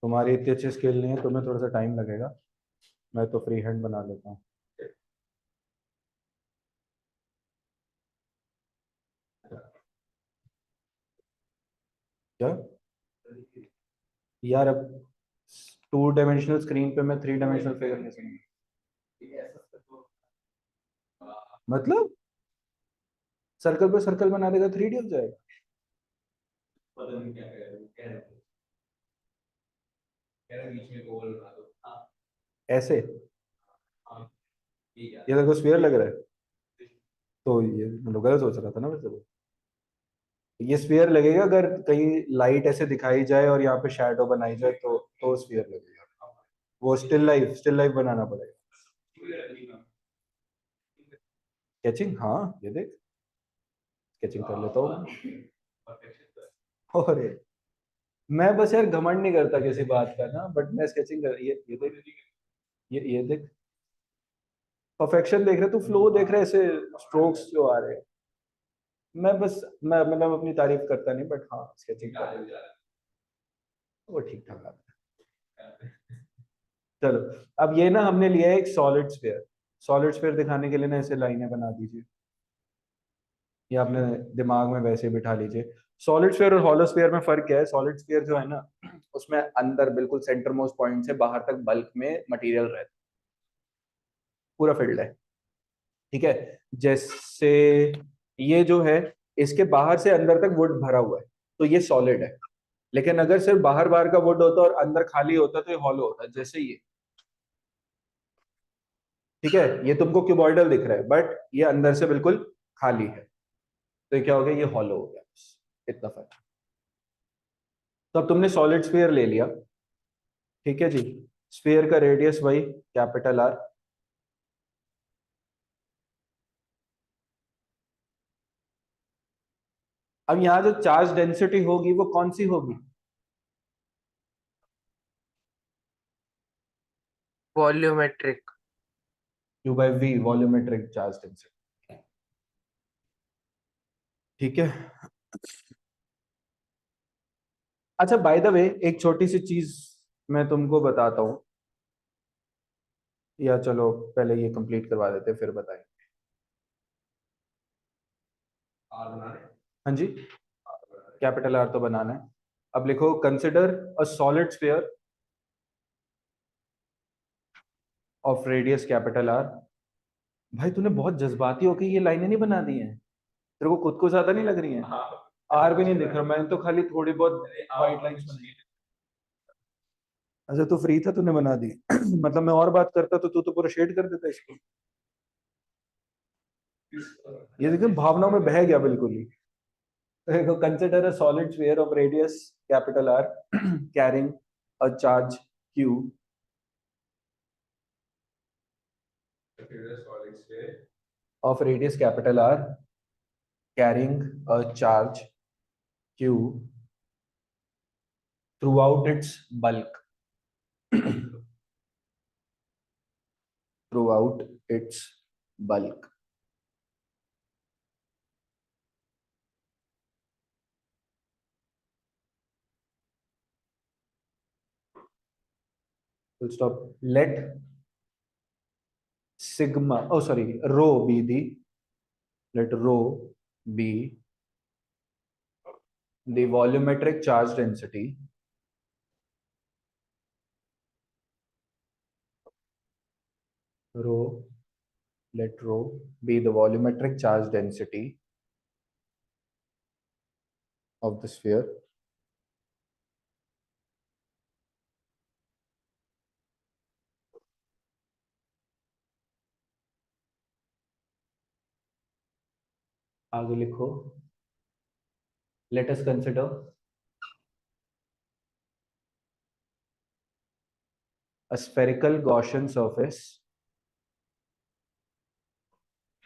तुम्हारी इतनी अच्छी स्किल नहीं है, तुम्हें थोड़ा सा टाइम लगेगा। मैं तो फ्री हैंड बना लेता हूँ। क्या यार, अब 2 डायमेंशनल स्क्रीन पे मैं 3 डायमेंशनल फिगर कैसे बनाऊं? मतलब सर्कल पे सर्कल बना देगा, 3D हो जाएगा। ऐसे ये तेरे को स्फीयर लग रहा है? तो ये मतलब गलत सोच रहा था ना वैसे तो। ये स्फीयर लगेगा अगर कहीं लाइट ऐसे दिखाई जाए और यहाँ पे शैडो बनाई जाए, तो स्फीयर लगेगा। वो स्टिल लाइफ बनाना पड़ेगा। स्केचिंग, हाँ ये देख, स्केचिंग कर लेता हूँ मैं। अरे मैं बस यार घमंड नहीं करता किसी बात का ना, बट मैं स्केचिंग कर, ये देख, ये देख, परफेक्शन देख रहे तू, फ्लो देख रहे ऐसे, स्ट्रोक्स जो आ रहे हैं। मैं बस, मैं मतलब अपनी तारीफ करता नहीं, बट हाँ स्केचिंग कर, वो ठीक ठाक आता है। चलो, अब ये ना हमने लिया है एक सॉलिड स्फीयर। सॉलिड स्फीयर दिखाने के लिए ना ऐसे लाइनें बना दीजिए, या अपने दिमाग में वैसे ही बिठा लीजिए। सॉलिड स्फीयर और हॉलो स्फीयर में फर्क क्या है? सॉलिड स्फीयर जो है ना, उसमें अंदर बिल्कुल सेंटर मोस्ट पॉइंट से बाहर तक बल्क में मटेरियल रहता है, पूरा फिल्ड है। ठीक है, जैसे ये जो है, इसके बाहर से अंदर तक वुड भरा हुआ है, तो ये सॉलिड है। लेकिन अगर सिर्फ बाहर बाहर का वुड होता और अंदर खाली होता तो ये हॉलो होता, जैसे ये। ठीक है, ये तुमको क्यूबॉइडल दिख रहा है, बट ये अंदर से बिल्कुल खाली है, तो ये क्या हो गया? ये हॉलो हो गया, बस इतना फर्क। तो अब तुमने सॉलिड स्फीयर ले लिया, ठीक है जी। स्फीयर का रेडियस वही, कैपिटल आर। अब यहाँ जो चार्ज डेंसिटी होगी वो कौन सी होगी? Volumetric. Q by V, volumetric charge density. ठीक है। अच्छा, बाय द वे, एक छोटी सी चीज मैं तुमको बताता हूँ, या चलो पहले ये कंप्लीट करवा देते हैं फिर बताएं। हाँ जी, कैपिटल आर तो बनाना है। अब लिखो, consider a solid sphere of radius capital R. भाई तूने बहुत जज्बाती होकर ये लाइनें नहीं बना दी हैं, तेरे को खुद को ज्यादा नहीं लग रही हैं? आर भी नहीं दिख रहा, मैंने तो खाली थोड़ी बहुत व्हाइट लाइंस बनाई। अच्छा, तू फ्री था, तूने बना दी। मतलब मैं और बात करता तो तू तो पूरा शेड कर देता इसको। ये देखो, भावनाओं में बह गया बिल्कुल ही। देखो, consider a solid sphere of radius capital R carrying a charge Q of radius capital R carrying a charge Q throughout its bulk. Throughout its bulk. Full stop. Let sigma, oh sorry, rho be the, let rho be the volumetric charge density rho, let rho be the volumetric charge density of the sphere. आगे लिखो, let us consider a spherical Gaussian surface,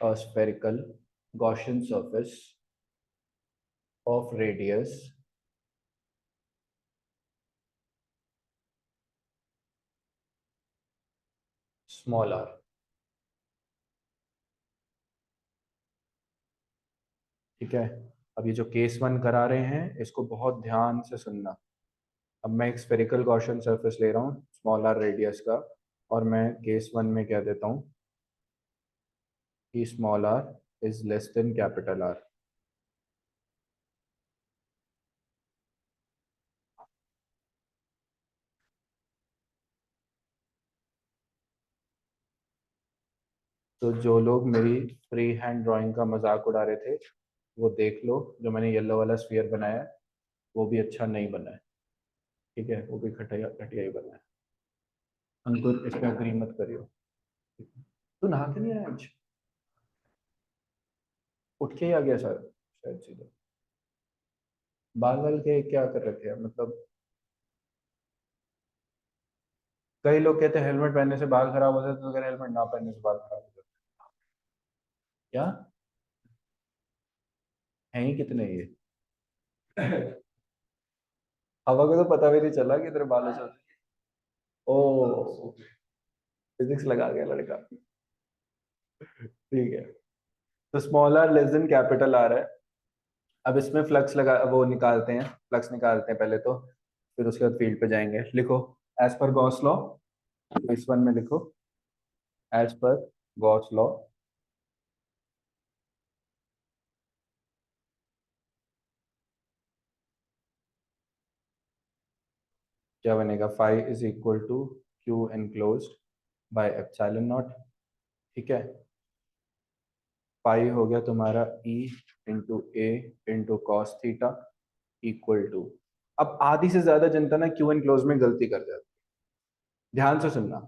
a spherical Gaussian surface of radius small r। ठीक है, अब ये जो case 1 करा रहे हैं इसको बहुत ध्यान से सुनना। अब मैं एक स्फेरिकल गॉसियन सरफेस ले रहा हूँ स्मॉल आर रेडियस का, और मैं केस 1 में कह देता हूँ कि small R is less than capital R. तो जो लोग मेरी फ्री हैंड ड्राइंग का मजाक उड़ा रहे थे वो देख लो, जो मैंने येलो वाला स्फीयर बनाया है वो भी अच्छा नहीं बना है। ठीक है, वो भी घटिया घटिया ही बना है। अंकुर इस पे अग्री मत करियो। तू नहा के नहीं आया आज? उठ के ही आ गया सर शायद सीधे। बाल वाल के क्या कर रखे हैं मतलब? कई लोग कहते हैं हेलमेट पहनने से बाल खराब होते हैं, तो अगर हेलमेट ना पहनने से बाल खराब होते हैं क्या? हैं ही कितने ये? हवा को तो पता भी नहीं चला कि तेरे बालों से। ओ, फिजिक्स लगा गया लड़का। ठीक है, तो small R less than capital R है। अब इसमें फ्लक्स लगा वो निकालते हैं, फ्लक्स निकालते हैं पहले तो, फिर उसके बाद फील्ड पे जाएंगे। लिखो एज पर गॉस लॉ, इस वन में लिखो एज पर गॉस लॉ। क्या बनेगा? Five is equal to Q enclosed by epsilon naught. ठीक है, पाई हो गया तुम्हारा E into A into cos theta equal to. अब आधी से ज्यादा जनता ना क्यू एनक्लोज में गलती कर जाती है, ध्यान से सुनना।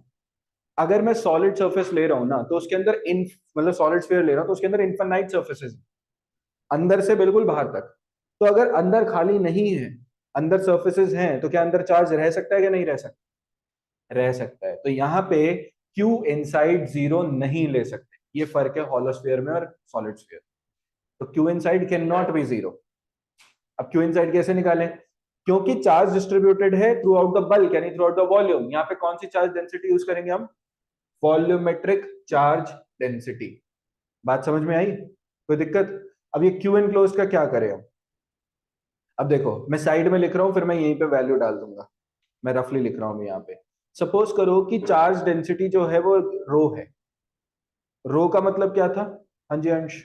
अगर मैं सॉलिड सरफेस ले रहा हूं ना तो उसके अंदर इन मतलब सॉलिड स्फीयर ले रहा हूं तो उसके अंदर इनफाइनाइट सरफेसेस अंदर से बिल्कुल बाहर तक। तो अगर अंदर खाली नहीं है, अंदर सरफेसेस हैं, तो क्या अंदर चार्ज रह सकता है कि नहीं रह सकता? रह सकता है। तो यहाँ पे Q इनसाइड जीरो नहीं ले सकते, ये फर्क है हॉलोस्फीयर में और सॉलिड स्फीयर। तो Q inside can not be zero. अब Q इनसाइड कैसे निकालें? क्योंकि चार्ज डिस्ट्रीब्यूटेड है थ्रू आउट द बल्क यानी थ्रू आउट द वॉल्यूम, यहाँ पे कौन सी चार्ज डेंसिटी यूज करेंगे हम? Volumetric charge density. बात समझ में आई? कोई दिक्कत? अब ये क्यू एनक्लोज का क्या करें हम? अब देखो मैं साइड में लिख रहा हूं, फिर मैं यहीं पे वैल्यू डाल दूंगा। मैं रफली लिख रहा हूं यहाँ पे। सपोज करो कि चार्ज डेंसिटी जो है वो रो है। रो का मतलब क्या था? हाँ जी अंश,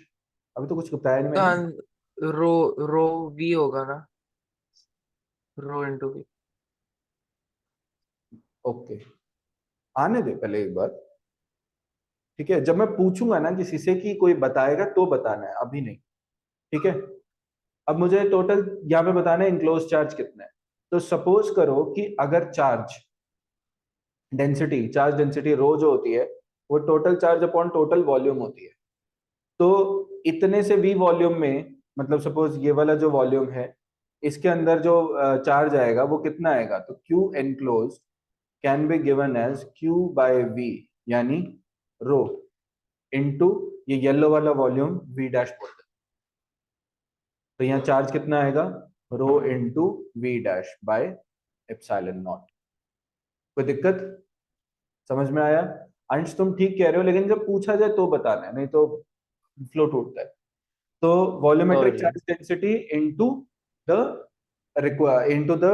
अभी तो कुछ बताया नहीं तो मैंने। रो रो वी होगा ना, रो इंटू वी। ओके, आने दे पहले एक बार। ठीक है, जब मैं पूछूंगा ना किसी से कि कोई बताएगा तो बताना है, अभी नहीं। ठीक है, अब मुझे टोटल यहाँ पे बताना है इनक्लोज चार्ज कितना है। तो सपोज करो कि अगर चार्ज डेंसिटी रो जो होती है वो total charge upon total volume होती है। तो इतने से वी वॉल्यूम में, मतलब सपोज ये वाला जो वॉल्यूम है इसके अंदर जो चार्ज आएगा वो कितना आएगा? तो Q enclosed can be given as Q by V, यानी रो इनटू ये येलो वाला वॉल्यूम वी डैश बोलते हैं। तो यहाँ चार्ज कितना आएगा? Rho into V dash by epsilon naught. कोई दिक्कत? समझ में आया? अंश तुम ठीक कह रहे हो, लेकिन जब पूछा जाए तो बताना है, नहीं तो फ्लो टूटता है। तो वॉल्यूमेट्रिक समझ गया। Charge density the into the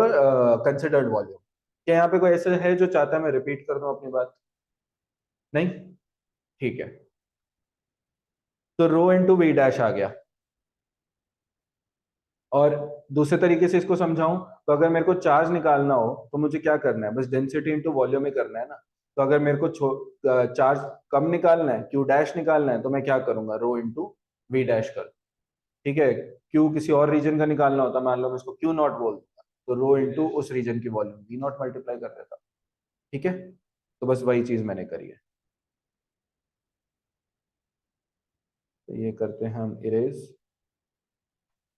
considered volume. क्या यहाँ पे कोई ऐसा है जो चाहता है मैं रिपीट कर दूं अपनी बात? नहीं? ठीक है, तो रो इनटू वी डैश आ गया। और दूसरे तरीके से इसको समझाऊं तो अगर मेरे को चार्ज निकालना हो तो मुझे क्या करना है? बस डेंसिटी इंटू वॉल्यूम ही करना है ना। तो अगर मेरे को चार्ज कम निकालना है, क्यू डैश निकालना है, तो मैं क्या करूंगा? रो इंटू वी डैश कर। ठीक है, क्यू किसी और रीजन का निकालना होता, मान लो मैं इसको क्यू नॉट बोल दूंगा, तो रो इंटू उस रीजन की वॉल्यूम वी नॉट मल्टीप्लाई कर देता। ठीक है, तो बस वही चीज मैंने करी है। तो ये करते हैं हम इरेज।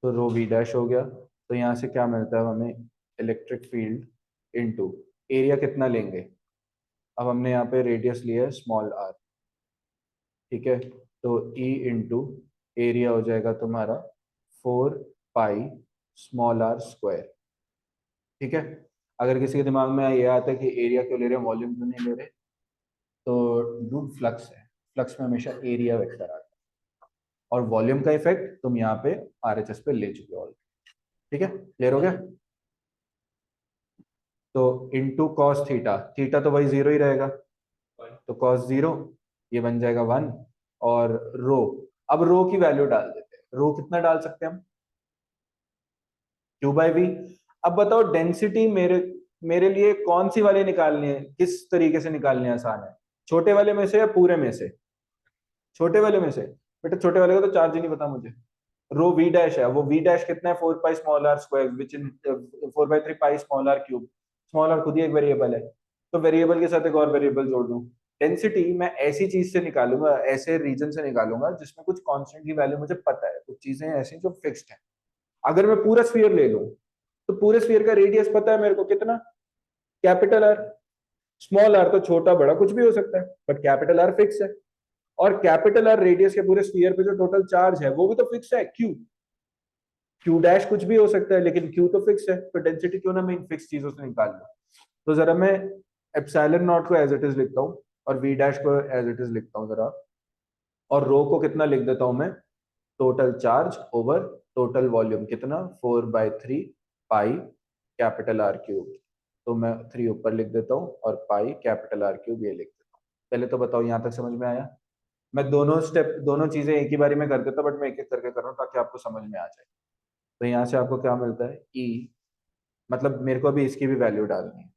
तो रो वी डैश हो गया। तो यहाँ से क्या मिलता है हमें? इलेक्ट्रिक फील्ड इनटू एरिया कितना लेंगे? अब हमने यहाँ पे रेडियस लिया है स्मॉल आर। ठीक है, तो ई इंटू एरिया हो जाएगा तुम्हारा 4 पाई स्मॉल आर स्क्वायर। ठीक है, अगर किसी के दिमाग में ये आता है कि एरिया क्यों ले रहे हैं, वॉल्यूम क्यों नहीं ले रहे, तो डू फ्लक्स है, फ्लक्स में हमेशा एरिया वेक्टर आता है, और वॉल्यूम का इफेक्ट तुम यहाँ पे आरएचएस पे ले चुके हो। ठीक है, क्लियर हो गया? तो इंटू कॉस थीटा, थीटा तो वही जीरो ही रहेगा, तो कॉस जीरो ये बन जाएगा 1। और रो, अब रो की वैल्यू डाल देते हैं। रो कितना डाल सकते हैं हम, क्यू बाई वी। अब बताओ डेंसिटी मेरे मेरे लिए कौन सी वाली निकालनी है, किस तरीके से निकालनी है आसान है, छोटे वाले में से या पूरे में से? छोटे वाले में से। बेटा छोटे वाले का तो चार्ज ही नहीं पता मुझे। रो वी डैश है, वो वी डैश कितना है, 4 pi small R square which in 4/3 pi small R cube. Small R खुद ही एक वेरिएबल है, तो वेरिएबल के साथ एक और वेरिएबल जोड़ दूं। डेंसिटी मैं ऐसी चीज से निकालूंगा, ऐसे रीजन से निकालूंगा जिसमें कुछ कांस्टेंट की वैल्यू मुझे पता है, कुछ चीजें ऐसी जो फिक्स्ड है। अगर मैं पूरा स्फीयर ले लूं, तो पूरे स्फीयर का रेडियस पता है मेरे को कितना, कैपिटल आर। स्मॉल आर तो छोटा बड़ा कुछ भी हो सकता है, बट कैपिटल आर फिक्स है। और कैपिटल आर रेडियस के पूरे स्फीयर पे जो टोटल चार्ज है वो भी तो फिक्स है, क्यू। क्यू डैश कुछ भी हो सकता है, लेकिन क्यू तो फिक्स है, तो डेंसिटी क्यों ना मैं इन फिक्स चीजों से निकाल लूं। तो जरा मैं एप्सिलॉन नॉट को एज इट इज लिखता हूँ, और वी डैश को एज इट इज लिखता हूँ जरा। और रो को कितना लिख देता हूँ मैं, total charge over total volume कितना, 4/3 पाई कैपिटल आर क्यूब। तो मैं 3 ऊपर लिख देता हूँ और पाई कैपिटल आर क्यूब ये लिख देता हूँ। पहले तो बताओ यहाँ तक समझ में आया? मैं दोनों स्टेप, दोनों चीजें एक ही बारी में कर देता, बट मैं एक एक करके कर रहा हूँ ताकि आपको समझ में आ जाए। तो यहाँ से आपको क्या मिलता है, ई, मतलब मेरे को अभी इसकी भी वैल्यू डालनी है,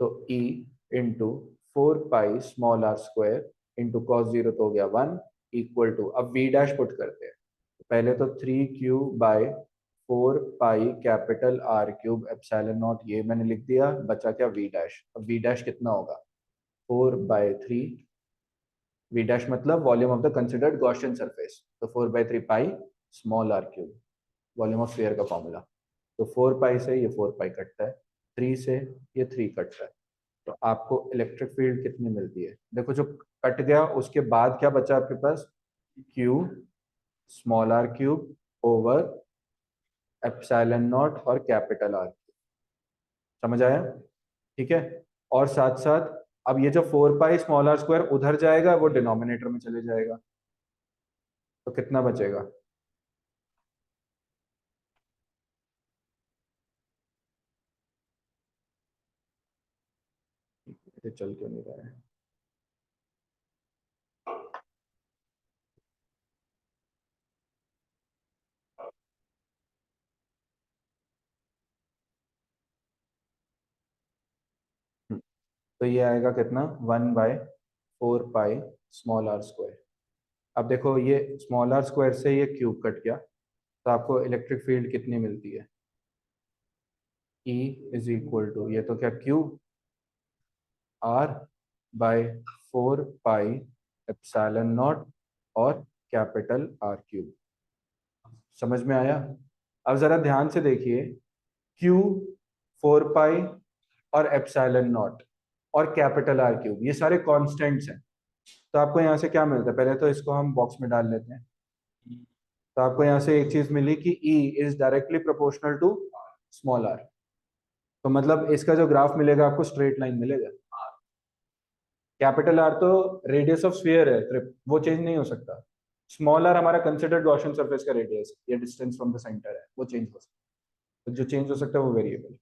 तो E into 4 pi small R square into cos zero तो हो गया 1, इक्वल टू, अब वी डैश पुट करते हैं। पहले तो 3 Q by 4 pi capital R cube epsilon naught, ये मैंने लिख दिया, बचा क्या वी डैश। अब वी डैश कितना होगा, 4/3, वी डैश मतलब volume of the considered Gaussian surface, तो 4/3 pi small R cube, volume of sphere का फॉर्मूला। तो 4 पाई से ये 4 पाई कटता है, 3 से ये 3 कटता है। तो आपको इलेक्ट्रिक फील्ड कितनी मिलती है, देखो जो कट गया उसके बाद क्या बचा आपके पास, Q small R cube over epsilon naught और कैपिटल आर। समझ आया? ठीक है। और साथ साथ अब ये जो 4 पाई स्मॉल आर स्क्वायर उधर जाएगा वो डिनोमिनेटर में चले जाएगा, तो कितना बचेगा, ये चल क्यों नहीं रहा है? तो ये आएगा कितना, 1/4 पाई स्मॉल आर स्क्वायर। अब देखो ये स्मॉल आर स्क्वायर से ये क्यूब कट गया, तो आपको इलेक्ट्रिक फील्ड कितनी मिलती है, E इज इक्वल टू, ये तो क्या Q R by 4 pi epsilon naught और कैपिटल आर क्यूब। समझ में आया? अब जरा ध्यान से देखिए, क्यू, 4 पाई और एप्सिलॉन नॉट और कैपिटल आर क्यूब, ये सारे कॉन्स्टेंट्स हैं। तो आपको यहाँ से क्या मिलता है, पहले तो इसको हम बॉक्स में डाल लेते हैं। तो आपको यहाँ से एक चीज मिली कि E is directly proportional to small R. तो मतलब इसका जो ग्राफ मिलेगा आपको स्ट्रेट लाइन मिलेगा। कैपिटल आर तो रेडियस ऑफ स्फीयर है, वो चेंज नहीं हो सकता। स्मॉल आर हमारा कंसिडर्ड गॉसियन सरफेस का रेडियस, ये डिस्टेंस फ्रॉम द सेंटर है, वो चेंज हो सकता है। तो जो चेंज हो सकता है वो वेरिएबल।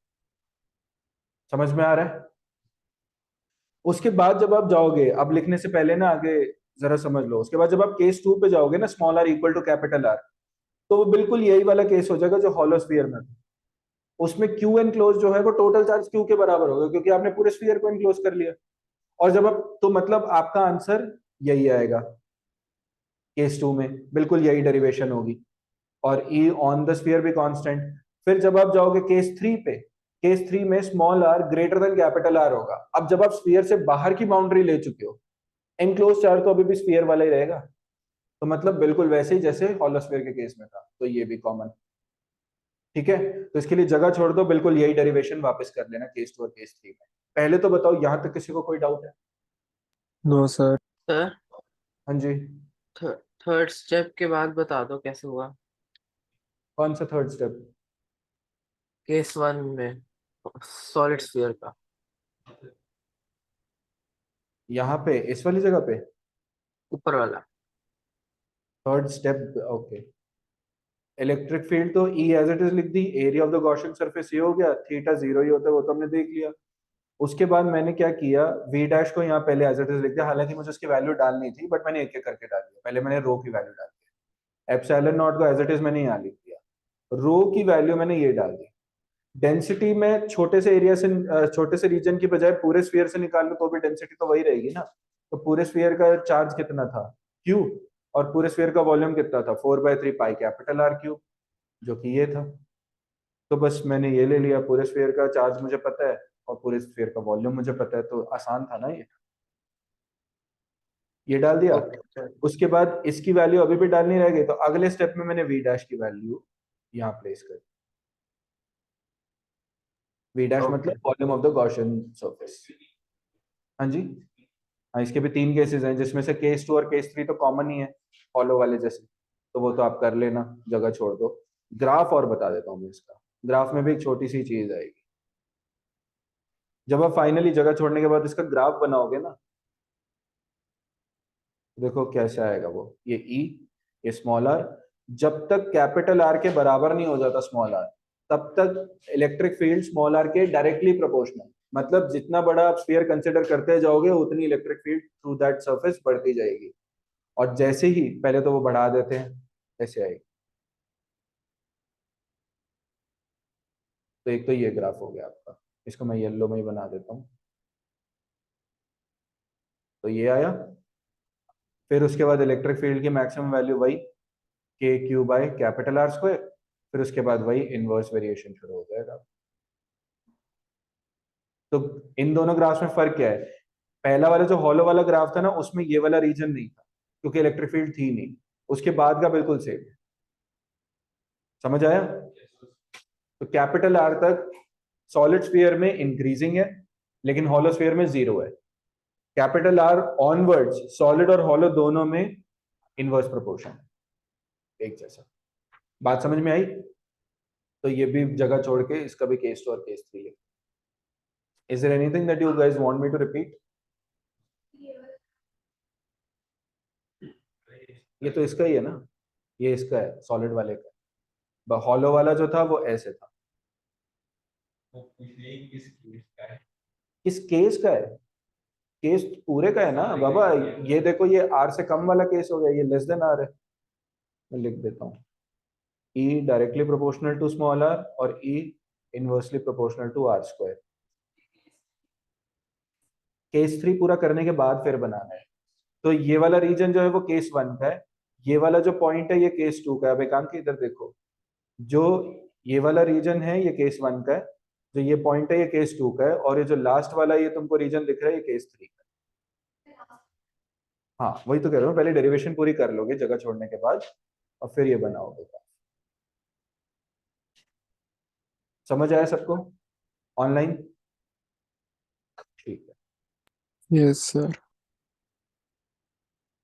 समझ में आ रहा है? उसके बाद जब आप जाओगे, अब लिखने से पहले ना आगे जरा समझ लो, उसके बाद जब आप केस 2 पे जाओगे ना, small R equal to capital R, तो वो बिल्कुल यही वाला केस हो जाएगा जो हॉलो स्फीयर में था। उसमें क्यू एनक्लोज जो है वो टोटल चार्ज क्यू के बराबर होगा, क्योंकि आपने पूरे स्फीयर को एनक्लोज कर लिया। और जब आप, तो मतलब आपका आंसर यही आएगा, केस 2 में बिल्कुल यही डेरिवेशन होगी। और ई ऑन द स्फीयर भी कांस्टेंट। फिर जब आप जाओगे केस 3 पे, केस 3 में small R greater than capital R होगा। अब जब आप स्फीयर से बाहर की बाउंड्री ले चुके हो, एनक्लोज चार्ज तो अभी भी स्फीयर वाला ही रहेगा। तो मतलब बिल्कुल वैसे ही जैसे हॉलो स्फीयर के केस में था, तो ये भी कॉमन। ठीक है, तो इसके लिए जगह छोड़ दो, बिल्कुल यही डेरिवेशन वापस कर लेना केस 2 और केस 3 में। पहले तो बताओ यहां तक किसी को कोई डाउट है? No sir. सर, हाँ जी। थर्ड स्टेप के बाद बता दो कैसे हुआ। कौन सा थर्ड स्टेप? केस 1 में सॉलिड स्फीयर का। यहाँ पे इस वाली जगह पे ऊपर वाला। Third step, okay. Electric field तो E एज इट इज लिख दी, area of the Gaussian surface ये हो गया, थीटा 0 ही होता है वो तो हमने देख लिया। उसके बाद मैंने क्या किया, वी डैश को यहाँ पहले एज इट इज लिख दिया, हालांकि मुझे उसकी वैल्यू डालनी थी बट मैंने एक एक करके डाल दिया। पहले मैंने रो की वैल्यू डाल दी, एप्सिलॉन नॉट को एज इट इज मैंने यहाँ लिख दिया, रो की वैल्यू मैंने ये डाल दी। डेंसिटी में छोटे से एरिया से छोटे से रीजन की बजाय पूरे स्फीयर से निकाल लो तो भी डेंसिटी तो वही रहेगी ना। तो पूरे स्फीयर का चार्ज कितना था, क्यू, और पूरे स्फीयर का वॉल्यूम कितना था, 4/3 पाई कैपिटल आर क्यूब, जो कि ये था। तो बस मैंने ये ले लिया, पूरे स्फीयर का चार्ज मुझे पता है और पूरे स्फीयर का वॉल्यूम मुझे पता है, तो आसान था ना ये डाल दिया। ओके उसके बाद इसकी वैल्यू अभी भी डालनी रह गई, तो अगले स्टेप में मैंने वी डैश की वैल्यू यहाँ प्लेस कर, वी डैश ओके। मतलब volume of the Gaussian surface. हाँ जी, हाँ इसके भी 3 केसेस हैं, जिसमें से केस 2 और केस 3 तो कॉमन ही है फॉलो वाले जैसे, तो वो तो आप कर लेना, जगह छोड़ दो। ग्राफ और बता देता हूँ मैं इसका, ग्राफ में भी एक छोटी सी चीज आएगी। जब आप फाइनली जगह छोड़ने के बाद इसका ग्राफ बनाओगे ना, देखो कैसे आएगा वो, ये ई, ये स्मॉल आर, जब तक कैपिटल आर के बराबर नहीं हो जाता स्मॉल आर, तब तक इलेक्ट्रिक फील्ड स्मॉल आर के डायरेक्टली प्रोपोर्शनल, मतलब जितना बड़ा आप स्फीयर कंसिडर करते जाओगे उतनी electric field through that surface बढ़ती जाएगी। और जैसे ही पहले तो वो बढ़ा देते हैं, ऐसे आएगी। तो एक तो ये ग्राफ हो गया आपका, इसको मैं येलो में ही बना देता हूँ। तो ये आया, फिर उसके बाद इलेक्ट्रिक फील्ड की मैक्सिमम वैल्यू वही K Q by capital R square, फिर उसके बाद वही इनवर्स वेरिएशन शुरू हो जाएगा। तो इन दोनों ग्राफ्स में फर्क क्या है, पहला वाला जो हॉलो वाला ग्राफ था ना, उसमें ये वाला रीजन नहीं था क्योंकि इलेक्ट्रिक फील्ड थी नहीं, उसके बाद का बिल्कुल सेम है। समझ आया? तो कैपिटल आर तक सॉलिड स्फीयर में इंक्रीजिंग है, लेकिन हॉलो स्फीयर में 0 है। कैपिटल आर ऑनवर्ड्स सॉलिड और हॉलो दोनों में इनवर्स प्रोपोर्शन है, एक जैसा। बात समझ में आई? तो ये भी जगह छोड़ के इसका भी केस 2 और केस 3 लिख। Is there anything that you guys want me to repeat? ये तो इसका ही है ना, ये इसका है सॉलिड वाले का, हॉलो वाला जो था वो ऐसे था। किस केस का है? केस पूरे का है ना बाबा, ये देखो ये आर से कम वाला केस हो गया, ये लेस देन आर है। मैं लिख देता हूँ, E directly proportional to small R और E inversely proportional to R square. Case 3 पूरा करने के बाद फिर बनाना है। तो ये वाला रीजन जो है वो केस 1 का है, ये वाला जो पॉइंट है ये केस 2 का है। अब एकांक इधर देखो, जो ये वाला रीजन है ये केस 1 का है, जो ये पॉइंट है ये केस 2 का है, और ये जो लास्ट वाला ये तुमको रीजन दिख रहा है ये केस 3 का है। हाँ वही तो कह रहा हूँ, पहले डेरिवेशन पूरी कर लोगे जगह छोड़ने के बाद और फिर ये बनाओगे। समझ आया सबको ऑनलाइन? ठीक है। Yes sir.